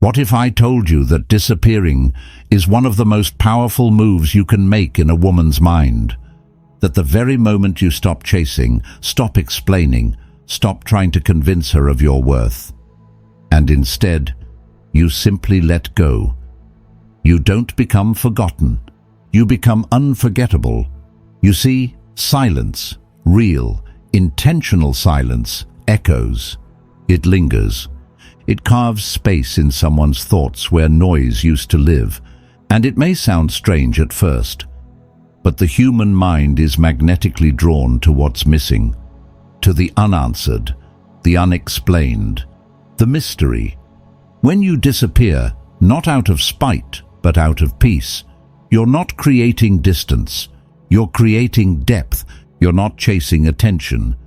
What if I told you that disappearing is one of the most powerful moves you can make in a woman's mind? That the very moment you stop chasing, stop explaining, stop trying to convince her of your worth, and instead, you simply let go. You don't become forgotten. You become unforgettable. You see, silence, real, intentional silence, echoes. It lingers. It carves space in someone's thoughts where noise used to live, and it may sound strange at first, but the human mind is magnetically drawn to what's missing, to the unanswered, the unexplained, the mystery. When you disappear, not out of spite, but out of peace, you're not creating distance, you're creating depth. You're not chasing attention,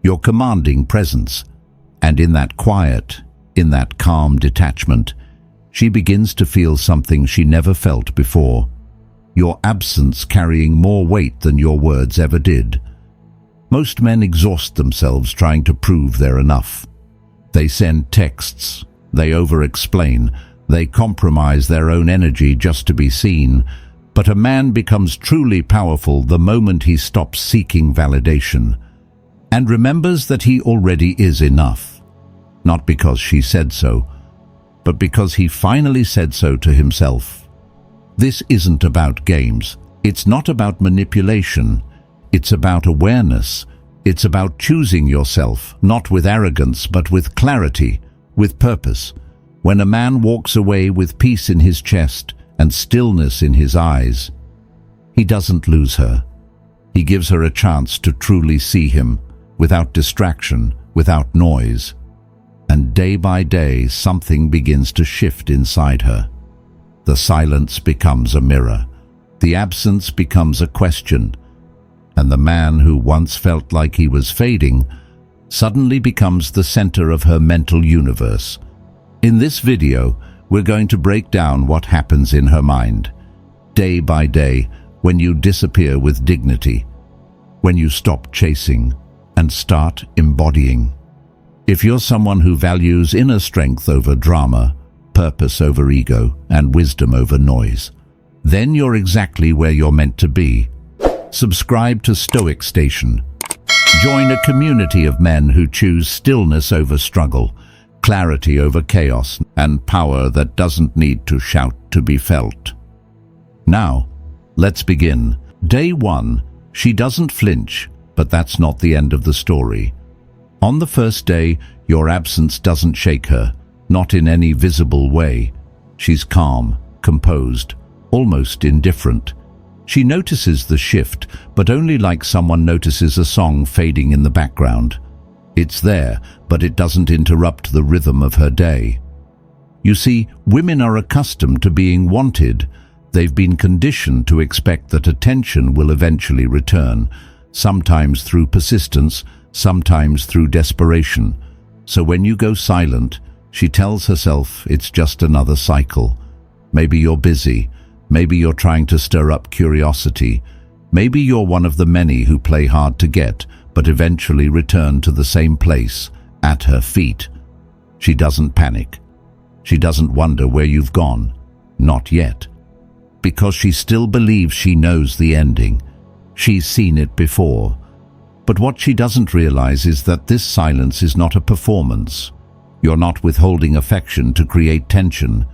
you're commanding presence. And in that quiet, in that calm detachment, she begins to feel something she never felt before. Your absence carrying more weight than your words ever did. Most men exhaust themselves trying to prove they're enough. They send texts, they over-explain, they compromise their own energy just to be seen. But a man becomes truly powerful the moment he stops seeking validation and remembers that he already is enough. Not because she said so, but because he finally said so to himself. This isn't about games. It's not about manipulation. It's about awareness. It's about choosing yourself, not with arrogance, but with clarity, with purpose. When a man walks away with peace in his chest and stillness in his eyes, he doesn't lose her. He gives her a chance to truly see him, without distraction, without noise. And day by day, something begins to shift inside her. The silence becomes a mirror. The absence becomes a question. And the man who once felt like he was fading suddenly becomes the center of her mental universe. In this video, we're going to break down what happens in her mind, day by day, when you disappear with dignity, when you stop chasing and start embodying. If you're someone who values inner strength over drama, purpose over ego, and wisdom over noise, then you're exactly where you're meant to be. Subscribe to Stoic Station. Join a community of men who choose stillness over struggle, clarity over chaos, and power that doesn't need to shout to be felt. Now, let's begin. Day 1, she doesn't flinch, but that's not the end of the story. On the first day, your absence doesn't shake her, not in any visible way. She's calm, composed, almost indifferent. She notices the shift, but only like someone notices a song fading in the background. It's there, but it doesn't interrupt the rhythm of her day. You see, women are accustomed to being wanted. They've been conditioned to expect that attention will eventually return, sometimes through persistence, sometimes through desperation. So when you go silent, she tells herself it's just another cycle. Maybe you're busy. Maybe you're trying to stir up curiosity. Maybe you're one of the many who play hard to get, but eventually return to the same place, at her feet. She doesn't panic. She doesn't wonder where you've gone. Not yet. Because she still believes she knows the ending. She's seen it before. But what she doesn't realize is that this silence is not a performance. You're not withholding affection to create tension.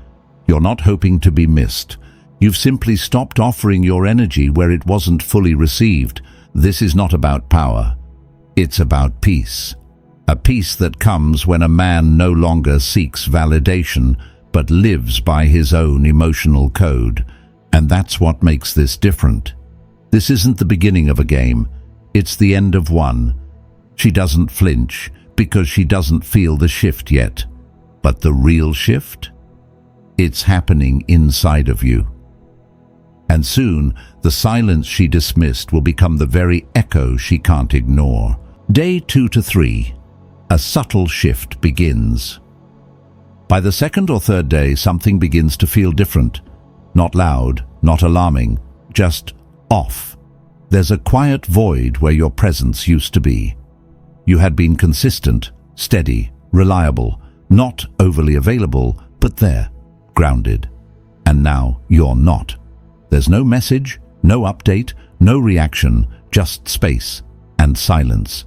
You're not hoping to be missed. You've simply stopped offering your energy where it wasn't fully received. This is not about power. It's about peace. A peace that comes when a man no longer seeks validation, but lives by his own emotional code. And that's what makes this different. This isn't the beginning of a game. It's the end of one. She doesn't flinch because she doesn't feel the shift yet. But the real shift? It's happening inside of you. And soon, the silence she dismissed will become the very echo she can't ignore. Day 2 to 3. A subtle shift begins. By the second or third day, something begins to feel different. Not loud, not alarming, just off. There's a quiet void where your presence used to be. You had been consistent, steady, reliable, not overly available, but there, grounded. And now you're not. There's no message, no update, no reaction, just space and silence.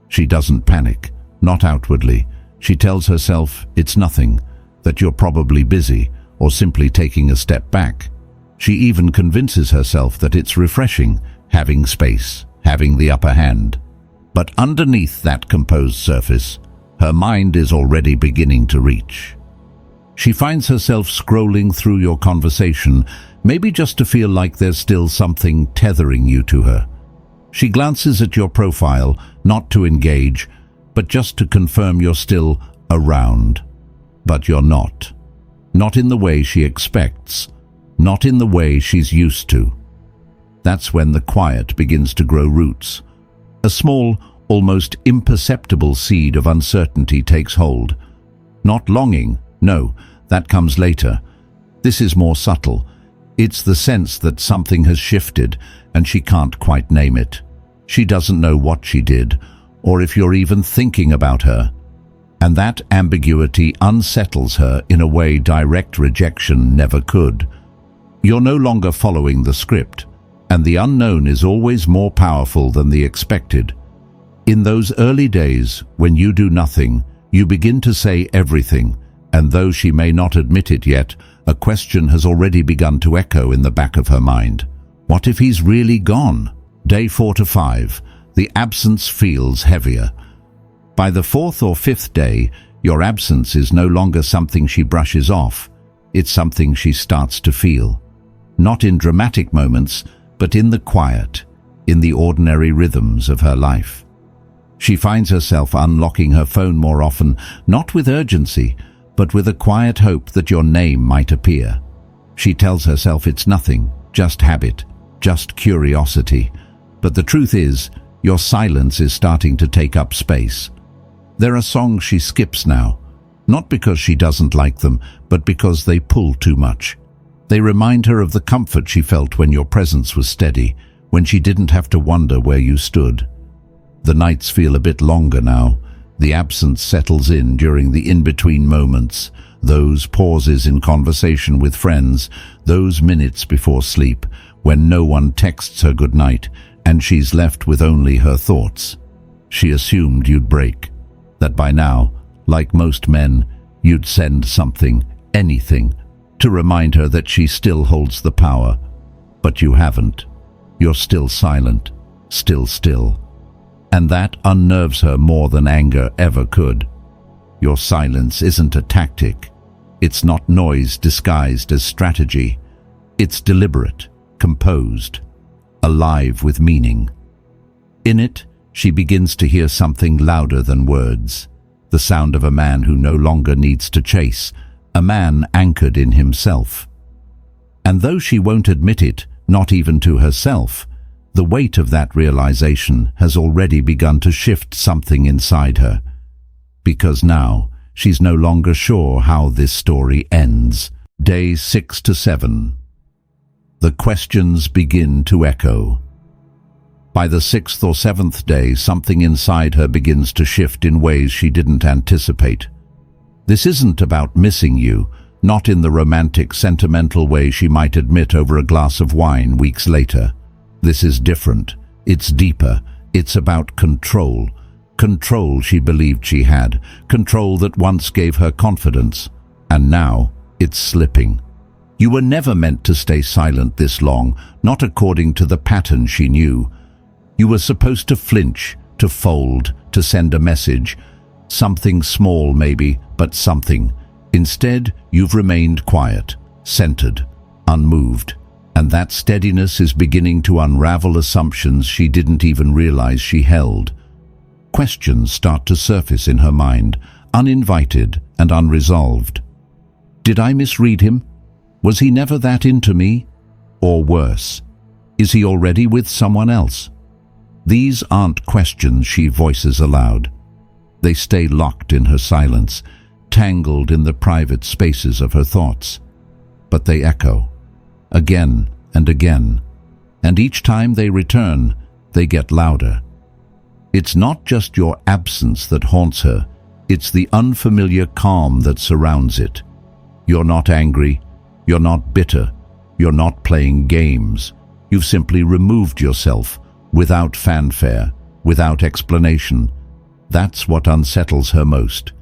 She doesn't panic, not outwardly. She tells herself it's nothing, that you're probably busy or simply taking a step back. She even convinces herself that it's refreshing, having space, having the upper hand. But underneath that composed surface, her mind is already beginning to reach. She finds herself scrolling through your conversation, maybe just to feel like there's still something tethering you to her. She glances at your profile, not to engage, but just to confirm you're still around. But you're not. Not in the way she expects, not in the way she's used to. That's when the quiet begins to grow roots. A small, almost imperceptible seed of uncertainty takes hold. Not longing, no, that comes later. This is more subtle. It's the sense that something has shifted and she can't quite name it. She doesn't know what she did, or if you're even thinking about her. And that ambiguity unsettles her in a way direct rejection never could. You're no longer following the script, and the unknown is always more powerful than the expected. In those early days, when you do nothing, you begin to say everything, and though she may not admit it yet, a question has already begun to echo in the back of her mind. What if he's really gone? Day 4 to 5, the absence feels heavier. By the 4th or 5th day, your absence is no longer something she brushes off. It's something she starts to feel. Not in dramatic moments, but in the quiet, in the ordinary rhythms of her life. She finds herself unlocking her phone more often, not with urgency, but with a quiet hope that your name might appear. She tells herself it's nothing, just habit, just curiosity. But the truth is, your silence is starting to take up space. There are songs she skips now, not because she doesn't like them, but because they pull too much. They remind her of the comfort she felt when your presence was steady, when she didn't have to wonder where you stood. The nights feel a bit longer now. The absence settles in during the in-between moments, those pauses in conversation with friends, those minutes before sleep, when no one texts her goodnight, and she's left with only her thoughts. She assumed you'd break, that by now, like most men, you'd send something, anything, to remind her that she still holds the power. But you haven't. You're still silent, still. And that unnerves her more than anger ever could. Your silence isn't a tactic. It's not noise disguised as strategy. It's deliberate, composed, alive with meaning. In it, she begins to hear something louder than words, the sound of a man who no longer needs to chase, a man anchored in himself. And though she won't admit it, not even to herself, the weight of that realization has already begun to shift something inside her. Because now, she's no longer sure how this story ends. Day 6 to 7. The questions begin to echo. By the 6th or 7th day, something inside her begins to shift in ways she didn't anticipate. This isn't about missing you, not in the romantic, sentimental way she might admit over a glass of wine weeks later. This is different. It's deeper. It's about control. Control she believed she had. Control that once gave her confidence. And now, it's slipping. You were never meant to stay silent this long, not according to the pattern she knew. You were supposed to flinch, to fold, to send a message. Something small maybe, but something. Instead, you've remained quiet, centered, unmoved. And that steadiness is beginning to unravel assumptions she didn't even realize she held. Questions start to surface in her mind, uninvited and unresolved. Did I misread him? Was he never that into me? Or worse, is he already with someone else? These aren't questions she voices aloud. They stay locked in her silence, tangled in the private spaces of her thoughts. But they echo, again and again, and each time they return, they get louder. It's not just your absence that haunts her, it's the unfamiliar calm that surrounds it. You're not angry. You're not bitter. You're not playing games. You've simply removed yourself without fanfare, without explanation. That's what unsettles her most.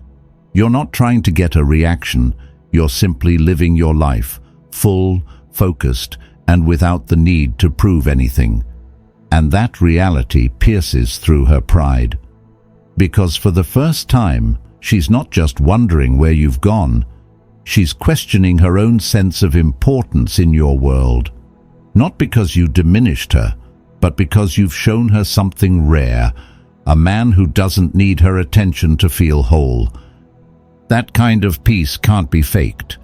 You're not trying to get a reaction. You're simply living your life, full, focused, and without the need to prove anything. And that reality pierces through her pride. Because for the first time, she's not just wondering where you've gone, she's questioning her own sense of importance in your world. Not because you diminished her, but because you've shown her something rare, a man who doesn't need her attention to feel whole. That kind of peace can't be faked,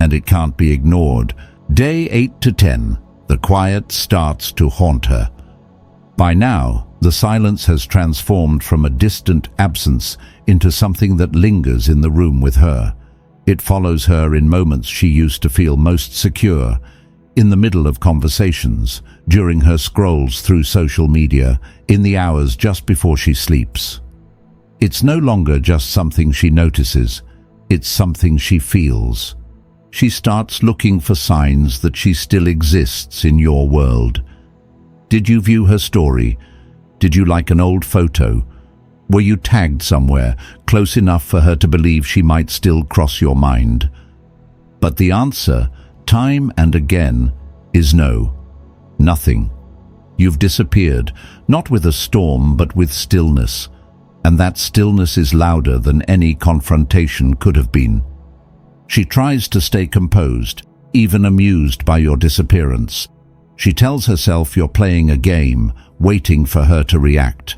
and it can't be ignored. Day 8 to 10, the quiet starts to haunt her. By now, the silence has transformed from a distant absence into something that lingers in the room with her. It follows her in moments she used to feel most secure, in the middle of conversations, during her scrolls through social media, in the hours just before she sleeps. It's no longer just something she notices, it's something she feels. She starts looking for signs that she still exists in your world. Did you view her story? Did you like an old photo? Were you tagged somewhere, close enough for her to believe she might still cross your mind? But the answer, time and again, is no. Nothing. You've disappeared, not with a storm, but with stillness. And that stillness is louder than any confrontation could have been. She tries to stay composed, even amused by your disappearance. She tells herself you're playing a game, waiting for her to react.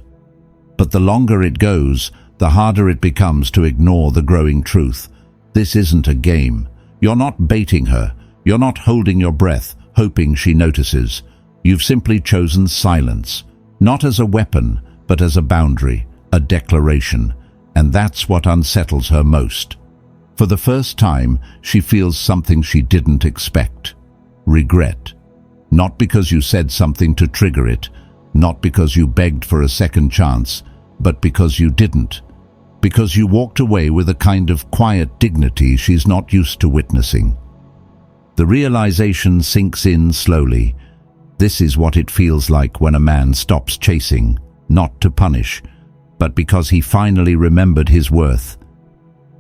But the longer it goes, the harder it becomes to ignore the growing truth. This isn't a game. You're not baiting her. You're not holding your breath, hoping she notices. You've simply chosen silence, not as a weapon, but as a boundary, a declaration. And that's what unsettles her most. For the first time, she feels something she didn't expect. Regret. Not because you said something to trigger it, not because you begged for a second chance, but because you didn't. Because you walked away with a kind of quiet dignity she's not used to witnessing. The realization sinks in slowly. This is what it feels like when a man stops chasing, not to punish, but because he finally remembered his worth.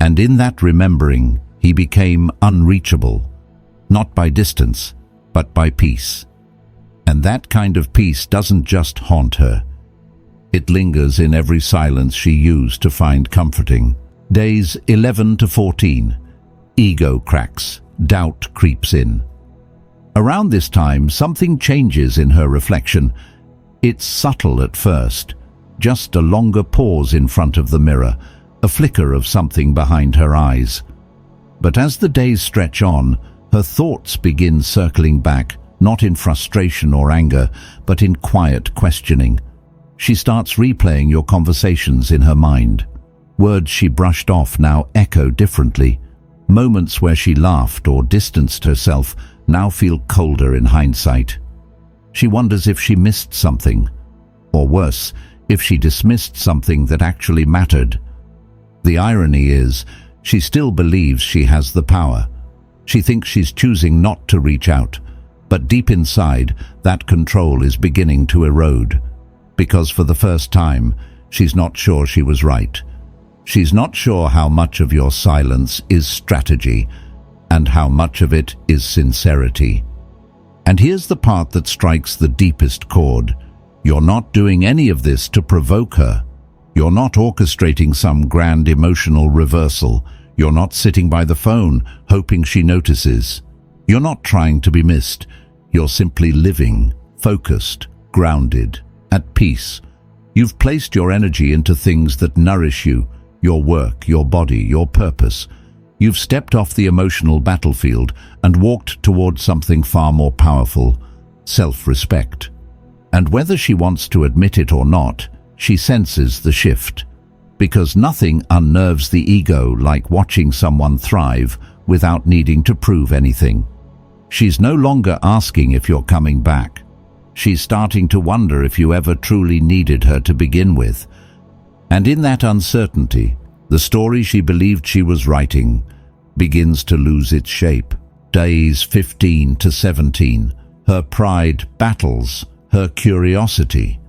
And in that remembering, he became unreachable, not by distance, but by peace. And that kind of peace doesn't just haunt her. It lingers in every silence she used to find comforting. Days 11 to 14. Ego cracks. Doubt creeps in. Around this time, something changes in her reflection. It's subtle at first. Just a longer pause in front of the mirror, a flicker of something behind her eyes. But as the days stretch on, her thoughts begin circling back, not in frustration or anger, but in quiet questioning. She starts replaying your conversations in her mind. Words she brushed off now echo differently. Moments where she laughed or distanced herself now feel colder in hindsight. She wonders if she missed something, or worse, if she dismissed something that actually mattered. The irony is, she still believes she has the power. She thinks she's choosing not to reach out, but deep inside, that control is beginning to erode. Because for the first time, she's not sure she was right. She's not sure how much of your silence is strategy, and how much of it is sincerity. And here's the part that strikes the deepest chord. You're not doing any of this to provoke her. You're not orchestrating some grand emotional reversal. You're not sitting by the phone, hoping she notices. You're not trying to be missed. You're simply living, focused, grounded, at peace. You've placed your energy into things that nourish you, your work, your body, your purpose. You've stepped off the emotional battlefield and walked towards something far more powerful, self-respect. And whether she wants to admit it or not, she senses the shift. Because nothing unnerves the ego like watching someone thrive without needing to prove anything. She's no longer asking if you're coming back. She's starting to wonder if you ever truly needed her to begin with. And in that uncertainty, the story she believed she was writing begins to lose its shape. Days 15 to 17, her pride battles her curiosity.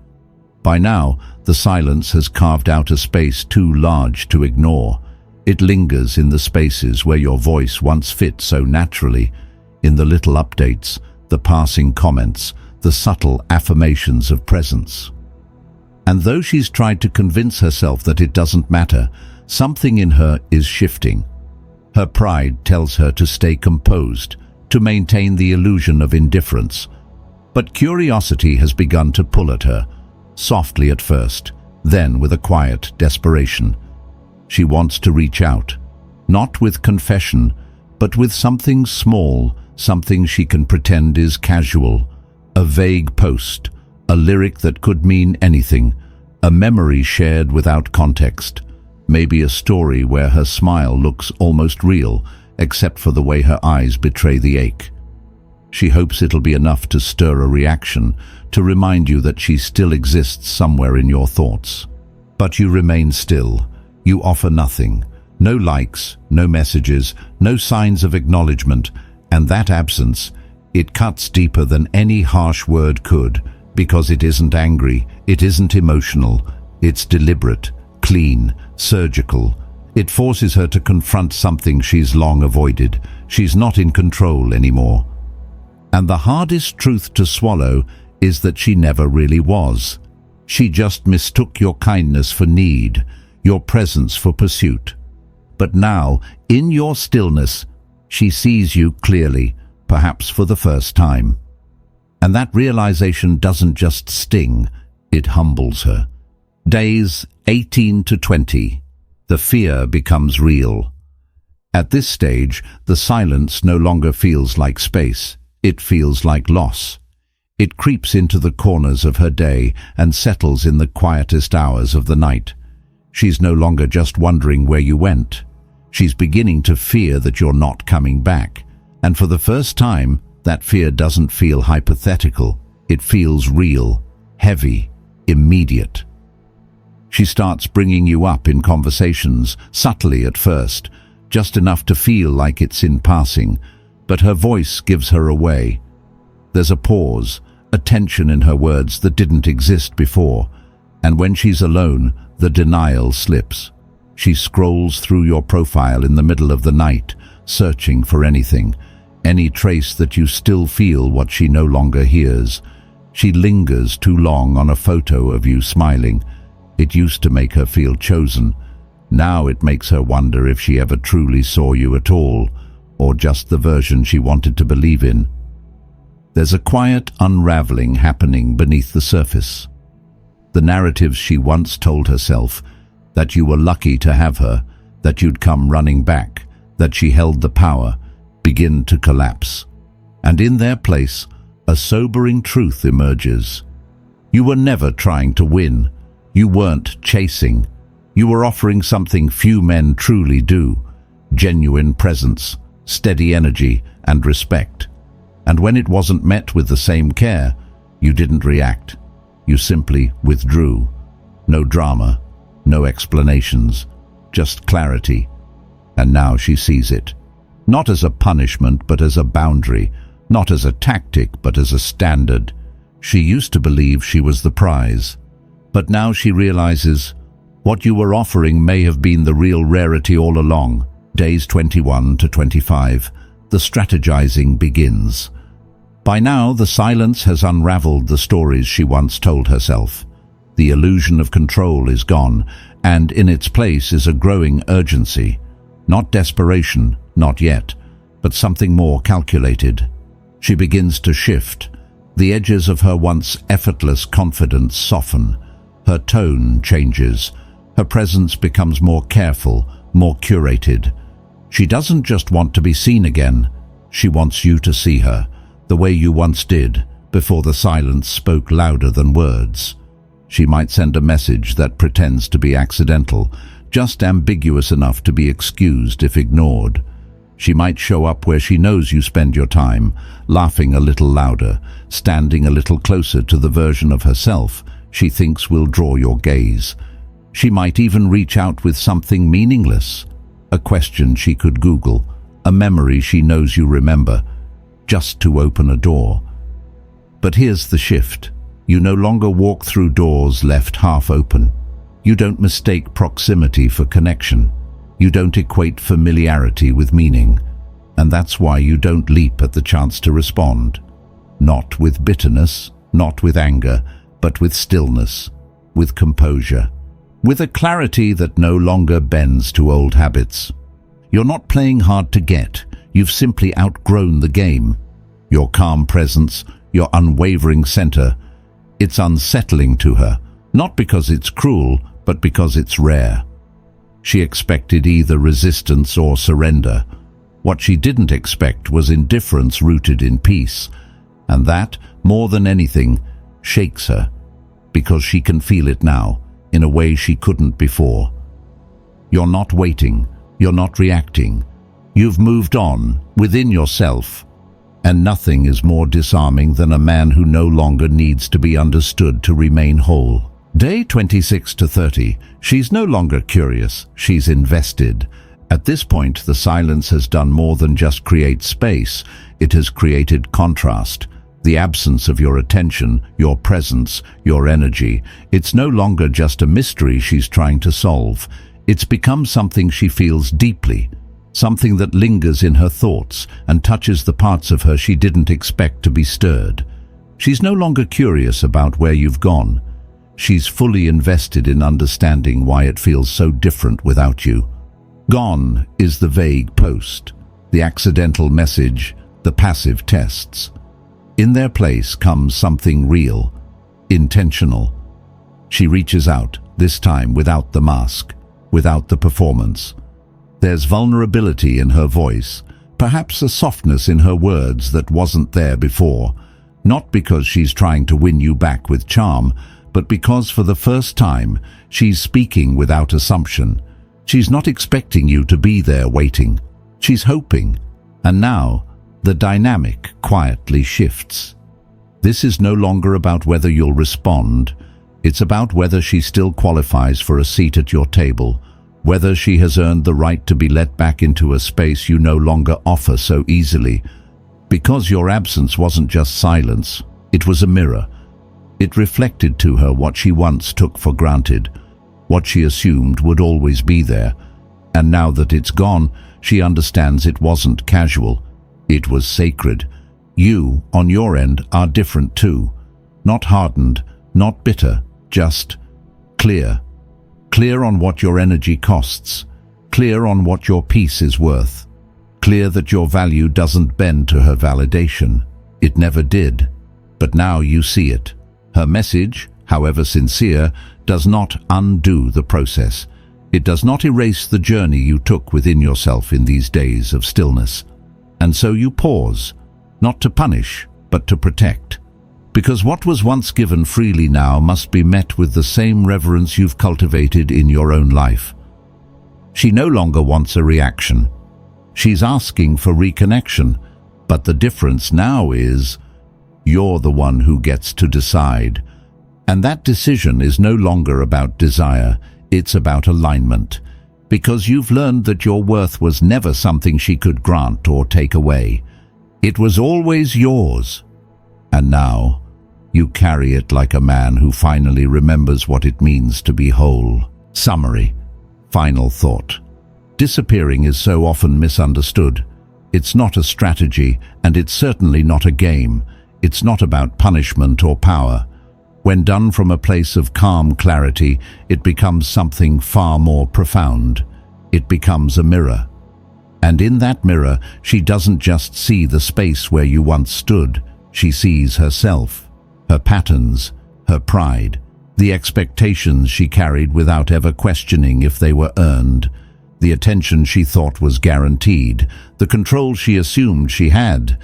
By now, the silence has carved out a space too large to ignore. It lingers in the spaces where your voice once fit so naturally, in the little updates, the passing comments, the subtle affirmations of presence. And though she's tried to convince herself that it doesn't matter, something in her is shifting. Her pride tells her to stay composed, to maintain the illusion of indifference. But curiosity has begun to pull at her, softly at first, then with a quiet desperation. She wants to reach out, not with confession, but with something small, something she can pretend is casual, a vague post, a lyric that could mean anything, a memory shared without context, maybe a story where her smile looks almost real, except for the way her eyes betray the ache. She hopes it'll be enough to stir a reaction, to remind you that she still exists somewhere in your thoughts. But you remain still. You offer nothing. No likes, no messages, no signs of acknowledgement, and that absence, it cuts deeper than any harsh word could, because it isn't angry, it isn't emotional, it's deliberate, clean, surgical. It forces her to confront something she's long avoided. She's not in control anymore. And the hardest truth to swallow is that she never really was. She just mistook your kindness for need, your presence for pursuit. But now, in your stillness, she sees you clearly, perhaps for the first time. And that realization doesn't just sting, it humbles her. Days 18 to 20. The fear becomes real. At this stage, the silence no longer feels like space. It feels like loss. It creeps into the corners of her day and settles in the quietest hours of the night. She's no longer just wondering where you went. She's beginning to fear that you're not coming back. And for the first time, that fear doesn't feel hypothetical. It feels real, heavy, immediate. She starts bringing you up in conversations, subtly at first, just enough to feel like it's in passing, but her voice gives her away. There's a pause, a tension in her words that didn't exist before, and when she's alone, the denial slips. She scrolls through your profile in the middle of the night, searching for anything, any trace that you still feel what she no longer hears. She lingers too long on a photo of you smiling. It used to make her feel chosen. Now it makes her wonder if she ever truly saw you at all, or just the version she wanted to believe in. There's a quiet unraveling happening beneath the surface. The narratives she once told herself, that you were lucky to have her, that you'd come running back, that she held the power, begin to collapse. And in their place, a sobering truth emerges. You were never trying to win. You weren't chasing. You were offering something few men truly do: genuine presence, steady energy, and respect. And when it wasn't met with the same care, you didn't react. You simply withdrew. No drama, no explanations, just clarity. And now she sees it. Not as a punishment, but as a boundary. Not as a tactic, but as a standard. She used to believe she was the prize. But now she realizes what you were offering may have been the real rarity all along. Days 21 to 25. The strategizing begins. By now, the silence has unraveled the stories she once told herself. The illusion of control is gone, and in its place is a growing urgency. Not desperation, not yet, but something more calculated. She begins to shift. The edges of her once effortless confidence soften. Her tone changes. Her presence becomes more careful, more curated. She doesn't just want to be seen again. She wants you to see her, the way you once did, before the silence spoke louder than words. She might send a message that pretends to be accidental, just ambiguous enough to be excused if ignored. She might show up where she knows you spend your time, laughing a little louder, standing a little closer to the version of herself she thinks will draw your gaze. She might even reach out with something meaningless, a question she could Google, a memory she knows you remember, just to open a door. But here's the shift. You no longer walk through doors left half open. You don't mistake proximity for connection. You don't equate familiarity with meaning. And that's why you don't leap at the chance to respond. Not with bitterness, not with anger, but with stillness, with composure, with a clarity that no longer bends to old habits. You're not playing hard to get. You've simply outgrown the game. Your calm presence, your unwavering center, it's unsettling to her, not because it's cruel, but because it's rare. She expected either resistance or surrender. What she didn't expect was indifference rooted in peace, and that, more than anything, shakes her, because she can feel it now, in a way she couldn't before. You're not waiting, you're not reacting. You've moved on, within yourself, and nothing is more disarming than a man who no longer needs to be understood to remain whole. Day 26 to 30, she's no longer curious, she's invested. At this point, the silence has done more than just create space, it has created contrast. The absence of your attention, your presence, your energy. It's no longer just a mystery she's trying to solve. It's become something she feels deeply, something that lingers in her thoughts and touches the parts of her she didn't expect to be stirred. She's no longer curious about where you've gone. She's fully invested in understanding why it feels so different without you. Gone is the vague post, the accidental message, the passive tests. In their place comes something real, intentional. She reaches out, this time without the mask, without the performance. There's vulnerability in her voice, perhaps a softness in her words that wasn't there before, not because she's trying to win you back with charm, but because for the first time she's speaking without assumption. She's not expecting you to be there waiting. She's hoping. And now, the dynamic quietly shifts. This is no longer about whether you'll respond. It's about whether she still qualifies for a seat at your table, whether she has earned the right to be let back into a space you no longer offer so easily. Because your absence wasn't just silence, it was a mirror. It reflected to her what she once took for granted, what she assumed would always be there. And now that it's gone, she understands it wasn't casual. It was sacred. You, on your end, are different too. Not hardened, not bitter, just clear. Clear on what your energy costs. Clear on what your peace is worth. Clear that your value doesn't bend to her validation. It never did. But now you see it. Her message, however sincere, does not undo the process. It does not erase the journey you took within yourself in these days of stillness. And so you pause, not to punish, but to protect. Because what was once given freely now must be met with the same reverence you've cultivated in your own life. She no longer wants a reaction. She's asking for reconnection, but the difference now is you're the one who gets to decide. And that decision is no longer about desire, it's about alignment. Because you've learned that your worth was never something she could grant or take away. It was always yours. And now, you carry it like a man who finally remembers what it means to be whole. Summary. Final thought. Disappearing is so often misunderstood. It's not a strategy, and it's certainly not a game. It's not about punishment or power. When done from a place of calm clarity, it becomes something far more profound. It becomes a mirror. And in that mirror, she doesn't just see the space where you once stood. She sees herself, her patterns, her pride, the expectations she carried without ever questioning if they were earned, the attention she thought was guaranteed, the control she assumed she had.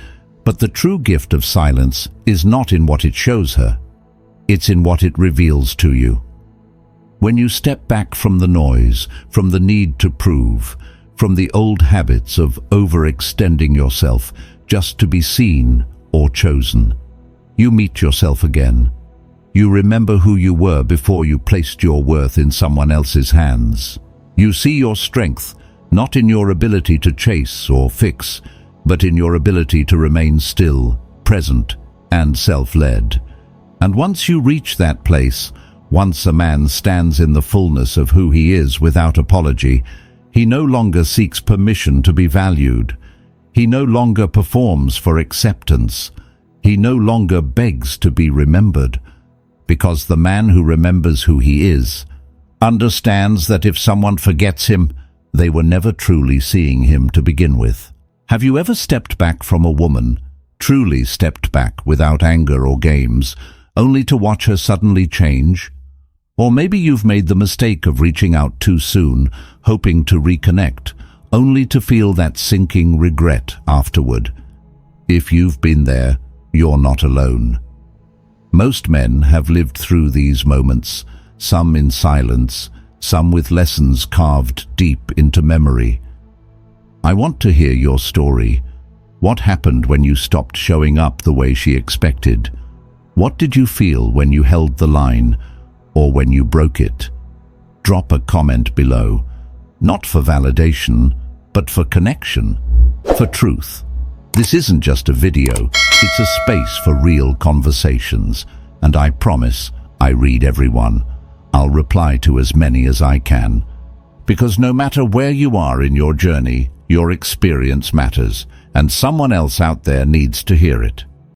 But the true gift of silence is not in what it shows her. It's in what it reveals to you. When you step back from the noise, from the need to prove, from the old habits of overextending yourself just to be seen or chosen, you meet yourself again. You remember who you were before you placed your worth in someone else's hands. You see your strength, Not in your ability to chase or fix, but in your ability to remain still, present, and self-led. And once you reach that place, once a man stands in the fullness of who he is without apology, he no longer seeks permission to be valued. He no longer performs for acceptance. He no longer begs to be remembered, because the man who remembers who he is understands that if someone forgets him, they were never truly seeing him to begin with. Have you ever stepped back from a woman, truly stepped back without anger or games, only to watch her suddenly change? Or maybe you've made the mistake of reaching out too soon, hoping to reconnect, only to feel that sinking regret afterward. If you've been there, you're not alone. Most men have lived through these moments, some in silence, some with lessons carved deep into memory. I want to hear your story. What happened when you stopped showing up the way she expected? What did you feel when you held the line, or when you broke it? Drop a comment below, not for validation, but for connection, for truth. This isn't just a video, it's a space for real conversations, and I promise I read everyone. I'll reply to as many as I can. Because no matter where you are in your journey, your experience matters, and someone else out there needs to hear it.